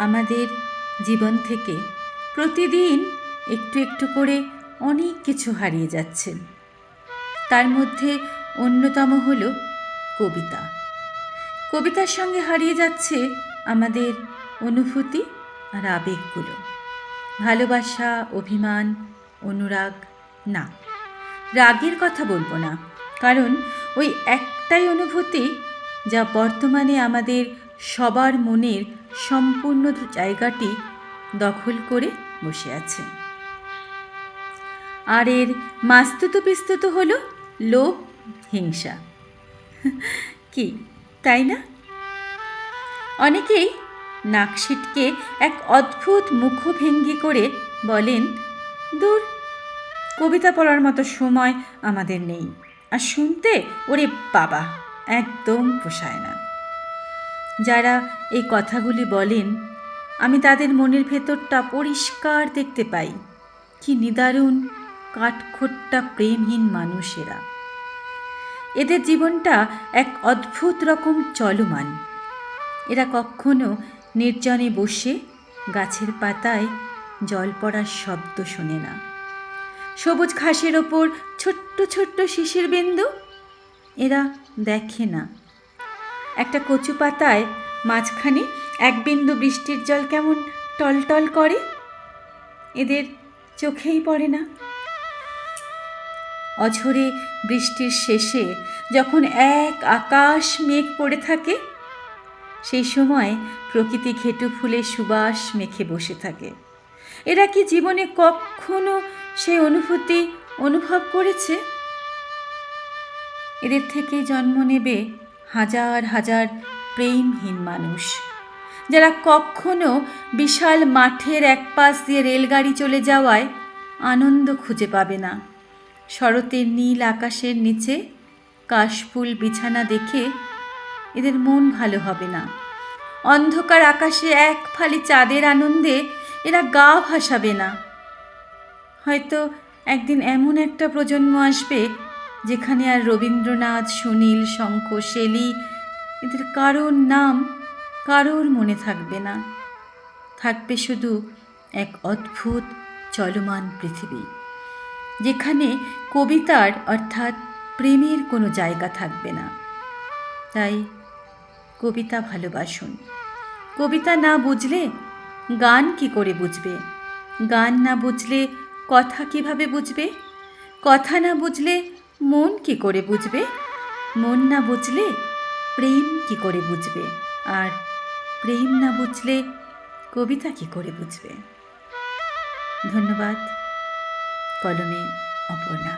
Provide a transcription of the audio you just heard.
আমাদের জীবন থেকে প্রতিদিন একটু একটু করে অনেক কিছু হারিয়ে যাচ্ছে। তার মধ্যে অন্যতম হলো কবিতা। কবিতার সঙ্গে হারিয়ে যাচ্ছে আমাদের অনুভূতি আর আবেগগুলো। ভালোবাসা, অভিমান, অনুরাগ না, রাগের কথা বলবো না, কারণ ওই একটাই অনুভূতি যা বর্তমানে আমাদের সবার মনের সম্পূর্ণ জায়গাটি দখল করে বসে আছে। আর এর মাস্তুত পিস্তুত হলো লোভ, হিংসা। কি তাই না? অনেকেই নাক সিটকে এক অদ্ভুত মুখভঙ্গি করে বলেন, দূর, কবিতা পড়ার মতো সময় আমাদের নেই, আর শুনতে ওরে বাবা একদম পোষায় না। যারা এই কথাগুলি বলেন, আমি তাদের মনের ভেতরটা পরিষ্কার দেখতে পাই। কি নিদারুণ কাঠখোট্টা প্রেমহীন মানুষেরা। এদের জীবনটা এক অদ্ভুত রকম চলমান। এরা কখনো নির্জনে বসে গাছের পাতায় জল পড়ার শব্দ শোনে না। সবুজ ঘাসের ওপর ছোট্ট ছোট্ট শিশির বিন্দু এরা দেখে না। একটা কচু পাতায় মাঝখানে এক বিন্দু বৃষ্টির জল কেমন টলটল করে, এদের চোখেই পড়ে না। অঝোরে বৃষ্টির শেষে যখন এক আকাশ মেঘ পড়ে থাকে, সেই সময় প্রকৃতি ঘেটু ফুলের সুবাস মেখে বসে থাকে। এরা কি জীবনে কখনো সেই অনুভূতি অনুভব করেছে? এদের থেকে জন্ম নেবে হাজার হাজার প্রেমহীন মানুষ, যারা কখনো বিশাল মাঠের এক পাশ দিয়ে রেলগাড়ি চলে যাওয়ায় আনন্দ খুঁজে পাবে না। শরতের নীল আকাশের নিচে কাশফুল বিছানা দেখে এদের মন ভালো হবে না। অন্ধকার আকাশে এক ফালি চাঁদের আনন্দে এরা গা ভাসাবে না। হয়তো একদিন এমন একটা প্রজন্ম আসবে যেখানে আর রবীন্দ্রনাথ, সুনীল, শঙ্খ, শেলী এদের কারোর নাম কারোর মনে থাকবে না। থাকবে শুধু এক অদ্ভুত চলমান পৃথিবী, যেখানে কবিতার অর্থাৎ প্রেমের কোনো জায়গা থাকবে না। তাই কবিতা ভালোবাসুন। কবিতা না বুঝলে গান কি করে বুঝবে? গান না বুঝলে কথা কিভাবে বুঝবে? কথা না বুঝলে মন কি করে বুঝবে? মন না বুঝলে প্রেম কি করে বুঝবে? আর প্রেম না বুঝলে কবিতা কি করে বুঝবে? ধন্যবাদ। কলমে অপর্ণা।